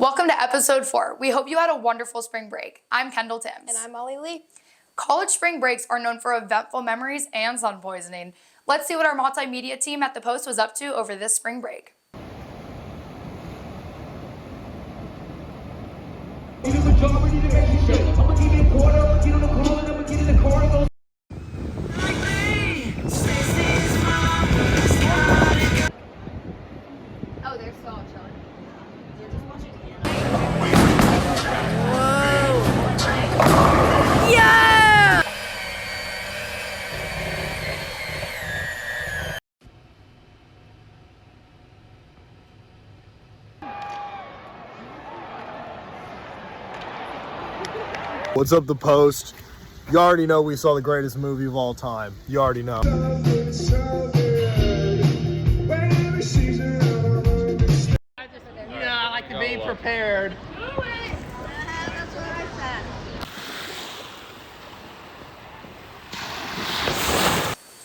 Welcome to episode 4. We hope you had a wonderful spring break. I'm Kendall Timms. And I'm Molly Lee. College spring breaks are known for eventful memories and sun poisoning. Let's see what our multimedia team at the Post was up to over this spring break. Oh, they're still all chilling. Yeah! What's up, the Post? You already know we saw the greatest movie of all time. You already know. Yeah, I like to be prepared. That's what I said.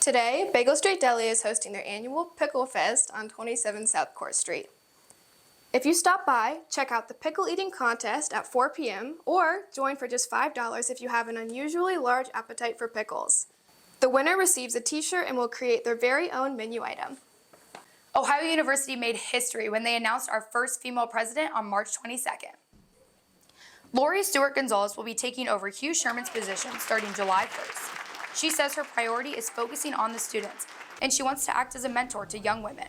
Today, Bagel Street Deli is hosting their annual Pickle Fest on 27 South Court Street. If you stop by, check out the pickle eating contest at 4 p.m. or join for just $5 if you have an unusually large appetite for pickles. The winner receives a t-shirt and will create their very own menu item. Ohio University made history when they announced our first female president on March 22nd. Lori Stewart Gonzalez will be taking over Hugh Sherman's position starting July 1st. She says her priority is focusing on the students, and she wants to act as a mentor to young women.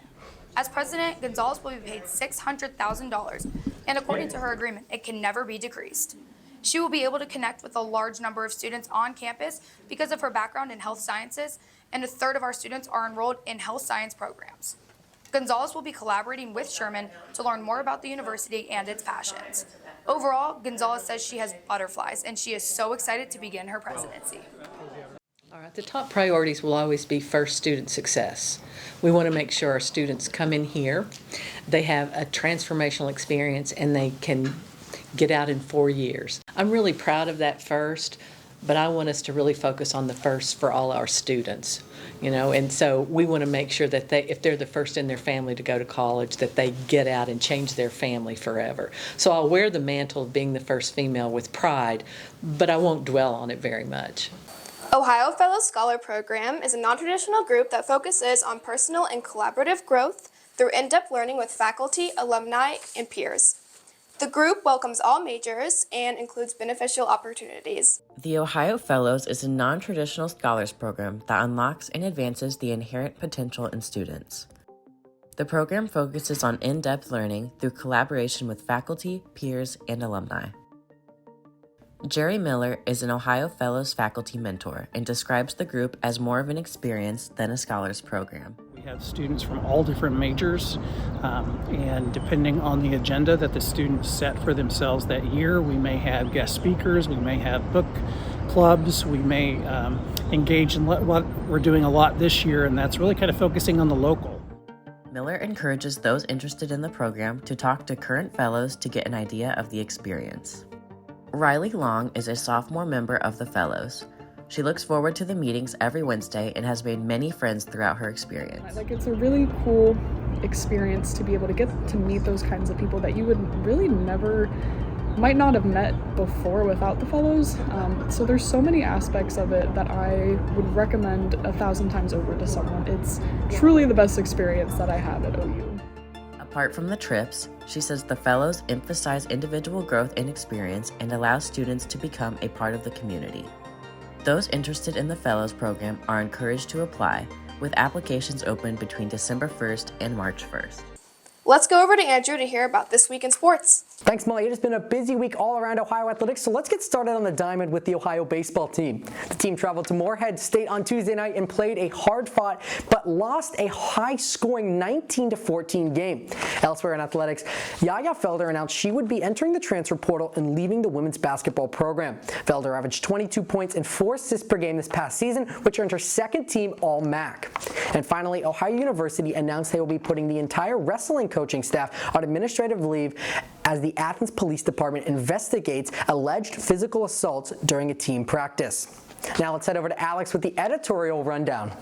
As president, Gonzalez will be paid $600,000, and according to her agreement, it can never be decreased. She will be able to connect with a large number of students on campus because of her background in health sciences, and a third of our students are enrolled in health science programs. Gonzalez will be collaborating with Sherman to learn more about the university and its passions. Overall, Gonzalez says she has butterflies, and she is so excited to begin her presidency. All right, the top priorities will always be first student success. We want to make sure our students come in here, they have a transformational experience, and they can get out in 4 years. I'm really proud of that first, but I want us to really focus on the first for all our students, and so we want to make sure that if they're the first in their family to go to college, that they get out and change their family forever. So I'll wear the mantle of being the first female with pride, but I won't dwell on it very much. Ohio Fellow Scholar Program is a non-traditional group that focuses on personal and collaborative growth through in-depth learning with faculty, alumni, and peers. The group welcomes all majors and includes beneficial opportunities. The Ohio Fellows is a non-traditional scholars program that unlocks and advances the inherent potential in students. The program focuses on in-depth learning through collaboration with faculty, peers, and alumni. Jerry Miller is an Ohio Fellows faculty mentor and describes the group as more of an experience than a scholars program. We have students from all different majors, and depending on the agenda that the students set for themselves that year, we may have guest speakers, we may have book clubs, we may engage in what we're doing a lot this year, and that's really kind of focusing on the local. Miller encourages those interested in the program to talk to current fellows to get an idea of the experience. Riley Long is a sophomore member of the Fellows. She looks forward to the meetings every Wednesday and has made many friends throughout her experience. It's a really cool experience to be able to get to meet those kinds of people that you would really might not have met before without the Fellows. So there's so many aspects of it that I would recommend 1,000 times over to someone. It's truly the best experience that I had at OU. Apart from the trips, she says the Fellows emphasize individual growth and experience and allow students to become a part of the community. Those interested in the Fellows program are encouraged to apply, with applications open between December 1st and March 1st. Let's go over to Andrew to hear about this week in sports. Thanks, Molly. It has been a busy week all around Ohio athletics, so let's get started on the diamond with the Ohio baseball team. The team traveled to Morehead State on Tuesday night and played a hard-fought but lost a high-scoring 19-14 game. Elsewhere in athletics, Yaya Felder announced she would be entering the transfer portal and leaving the women's basketball program. Felder averaged 22 points and 4 assists per game this past season, which earned her second team All-MAC. And finally, Ohio University announced they will be putting the entire wrestling coaching staff on administrative leave as the Athens Police Department investigates alleged physical assaults during a team practice. Now let's head over to Alex with the editorial rundown.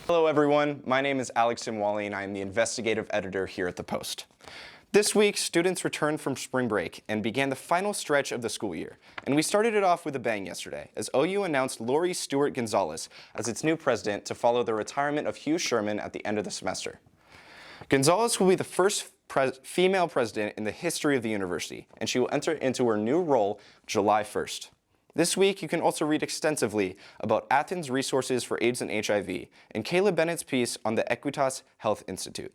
Hello everyone, my name is Alex Imwalle and I am the investigative editor here at the Post. This week, students returned from spring break and began the final stretch of the school year. And we started it off with a bang yesterday, as OU announced Lori Stewart Gonzalez as its new president to follow the retirement of Hugh Sherman at the end of the semester. Gonzalez will be the first female president in the history of the university, and she will enter into her new role July 1st. This week, you can also read extensively about Athens resources for AIDS and HIV and Caleb Bennett's piece on the Equitas Health Institute,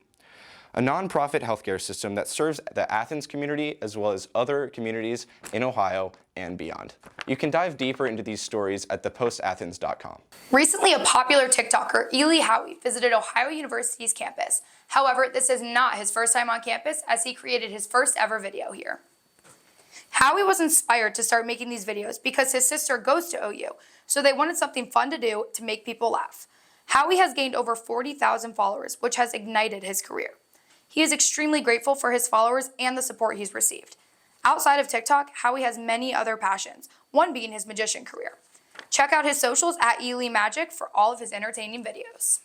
a nonprofit healthcare system that serves the Athens community as well as other communities in Ohio and beyond. You can dive deeper into these stories at thepostathens.com. Recently, a popular TikToker, Ely Howie, visited Ohio University's campus. However, this is not his first time on campus, as he created his first ever video here. Howie was inspired to start making these videos because his sister goes to OU, so they wanted something fun to do to make people laugh. Howie has gained over 40,000 followers, which has ignited his career. He is extremely grateful for his followers and the support he's received. Outside of TikTok, Howie has many other passions, one being his magician career. Check out his socials at Ely Magic for all of his entertaining videos.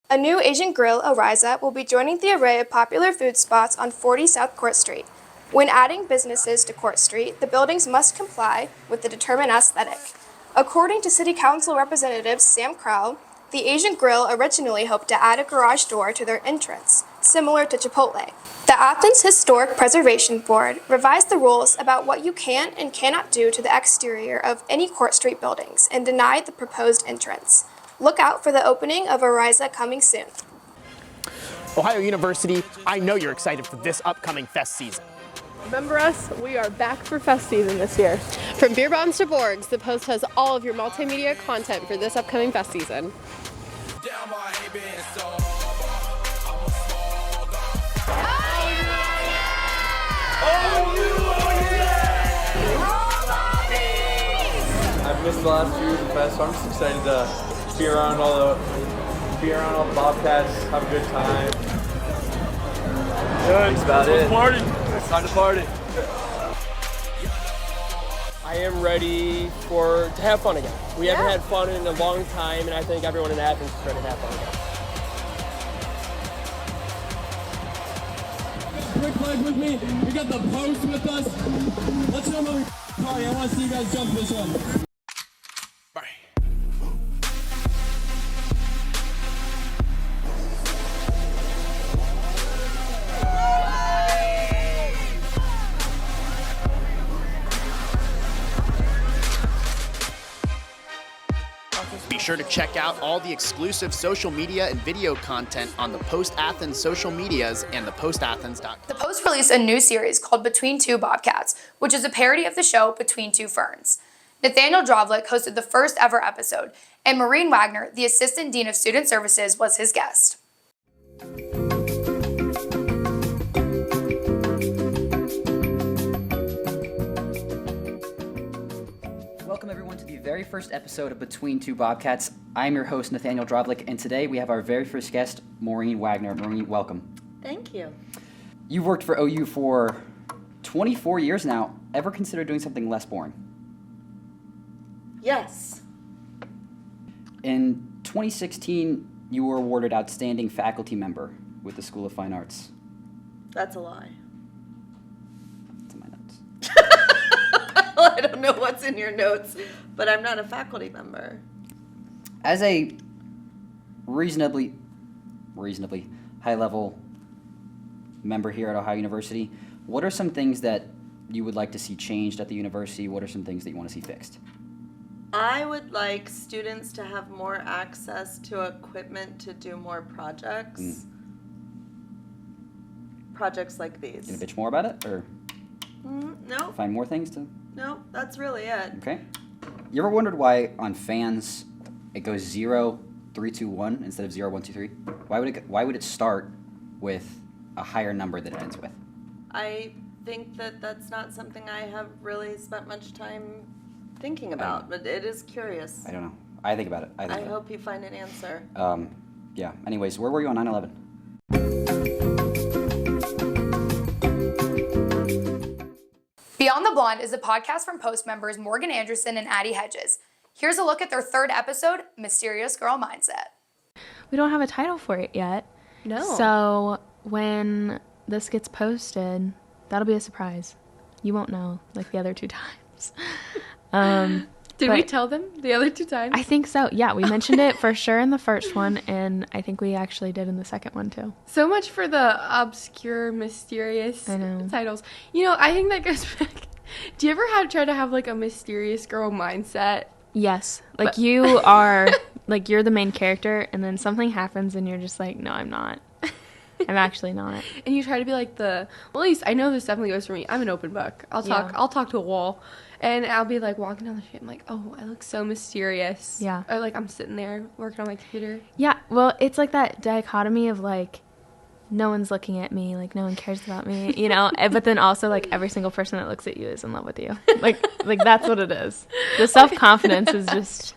A new Asian grill, Ariza, will be joining the array of popular food spots on 40 South Court Street. When adding businesses to Court Street, the buildings must comply with the determined aesthetic. According to City Council Representative Sam Crowell, the Asian Grill originally hoped to add a garage door to their entrance, similar to Chipotle. The Athens Historic Preservation Board revised the rules about what you can and cannot do to the exterior of any Court Street buildings and denied the proposed entrance. Look out for the opening of Ariza coming soon. Ohio University, I know you're excited for this upcoming fest season. Remember us, we are back for fest season this year. From beer bombs to Borgs, the Post has all of your multimedia content for this upcoming fest season. I've missed the last few of the fest, so I'm just excited to be around all the Bobcats, have a good time. That's about it. Party. It's time to party. I am ready to have fun again. We haven't had fun in a long time, and I think everyone in Athens is ready to have fun again. Quick flag with me. We got the Post with us. Let's go another party. I want to see you guys jump this one. Be sure to check out all the exclusive social media and video content on the Post Athens social medias and thepostathens.com. The Post released a new series called Between Two Bobcats, which is a parody of the show Between Two Ferns. Nathaniel Drovlik hosted the first ever episode, and Maureen Wagner, the Assistant Dean of Student Services, was his guest. Welcome everyone to the very first episode of Between Two Bobcats. I'm your host, Nathaniel Drovlik, and today we have our very first guest, Maureen Wagner. Maureen, welcome. Thank you. You've worked for OU for 24 years now. Ever consider doing something less boring? Yes. In 2016, you were awarded Outstanding Faculty Member with the School of Fine Arts. That's a lie. It's in my notes. I don't know what's in your notes, but I'm not a faculty member. As a reasonably high-level member here at Ohio University, what are some things that you would like to see changed at the university? What are some things that you want to see fixed? I would like students to have more access to equipment to do more projects. Projects like these. Gonna bitch more about it, or no. find more things to? No, that's really it. Okay. You ever wondered why on fans it goes 0, 3, 2, 1 instead of 0, 1, 2, 3? Why would it start with a higher number that it ends with? I think that that's not something I have really spent much time thinking about, but it is curious. I don't know. I think about it. I hope you find an answer. Yeah. Anyways, where were you on 9/11? Beyond the Blonde is a podcast from Post members Morgan Anderson and Addie Hedges. Here's a look at their third episode, Mysterious Girl Mindset. We don't have a title for it yet. No. So when this gets posted, that'll be a surprise. You won't know, like the other 2 times. Did we tell them the other 2 times? I think so. Yeah, we mentioned it for sure in the first one, and I think we actually did in the second one too. So much for the obscure, mysterious titles. You know, I think that goes back. Do you ever try to have like a mysterious girl mindset? Yes. Like you are, like you're the main character, and then something happens, and you're just like, no, I'm not. I'm actually not. And you try to be like well, at least I know this definitely goes for me. I'm an open book. I'll talk to a wall. And I'll be like walking down the street. I'm like, oh, I look so mysterious. Yeah. Or like I'm sitting there working on my computer. Yeah. Well, it's like that dichotomy of like, no one's looking at me, like no one cares about me, you know. But then also like every single person that looks at you is in love with you. Like that's what it is. The self-confidence is just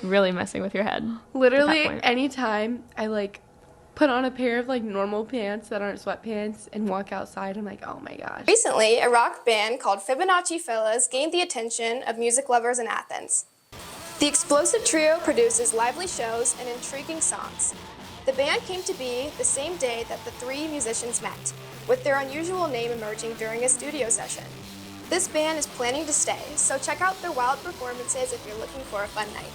really messing with your head. Literally, anytime I like put on a pair of like normal pants that aren't sweatpants and walk outside, I'm like, oh my gosh. Recently, a rock band called Fibonacci Fellas gained the attention of music lovers in Athens. The explosive trio produces lively shows and intriguing songs. The band came to be the same day that the 3 musicians met, with their unusual name emerging during a studio session. This band is planning to stay, so check out their wild performances if you're looking for a fun night.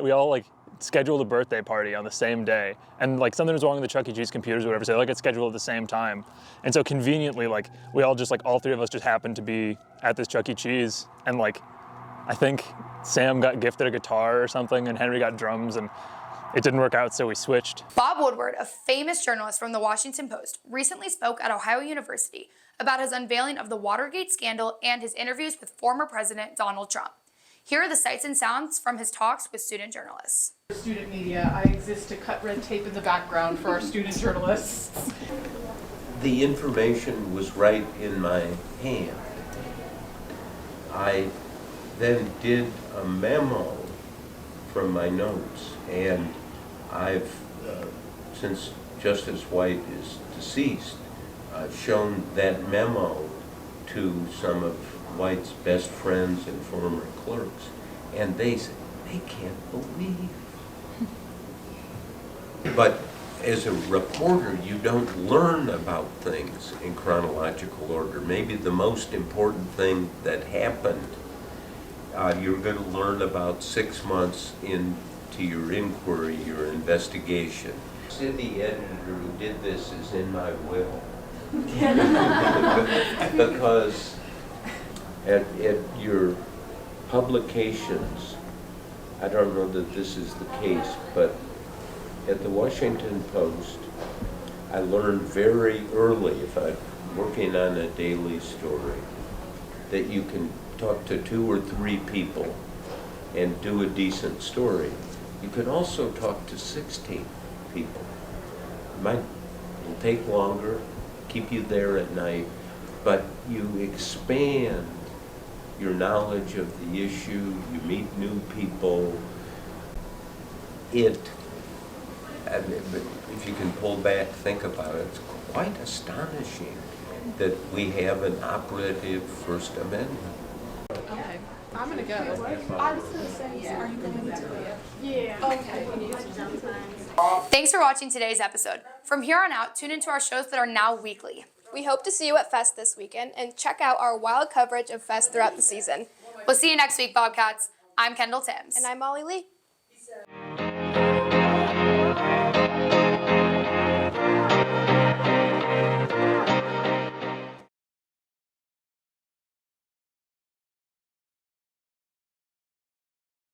We all like scheduled a birthday party on the same day, and like something was wrong with the Chuck E. Cheese computers or whatever, so they like get scheduled at the same time. And so conveniently, like we all just like all 3 of us just happened to be at this Chuck E. Cheese, and like I think Sam got gifted a guitar or something, and Henry got drums, and it didn't work out, so we switched. Bob Woodward, a famous journalist from the Washington Post, recently spoke at Ohio University about his unveiling of the Watergate scandal and his interviews with former President Donald Trump. Here are the sights and sounds from his talks with student journalists. Student media, I exist to cut red tape in the background for our student journalists. The information was right in my hand. I then did a memo from my notes, and I've, since Justice White is deceased, I've shown that memo to some of White's best friends and former clerks, and they said, they can't believe. But as a reporter, you don't learn about things in chronological order. Maybe the most important thing that happened, you're going to learn about 6 months into your inquiry, your investigation. The city editor who did this is in my will. Because at your publications, I don't know that this is the case, but at the Washington Post, I learned very early, if I'm working on a daily story, that you can talk to 2 or 3 people and do a decent story. You can also talk to 16 people. It'll take longer, keep you there at night, but you expand your knowledge of the issue, you meet new people. If you can pull back, think about it, it's quite astonishing that we have an operative First Amendment. Okay, I'm gonna go. I was gonna say, are you going to? Yeah. Okay. Thanks for watching today's episode. From here on out, tune into our shows that are now weekly. We hope to see you at Fest this weekend, and check out our wild coverage of Fest throughout the season. We'll see you next week, Bobcats. I'm Kendall Timms. And I'm Molly Lee.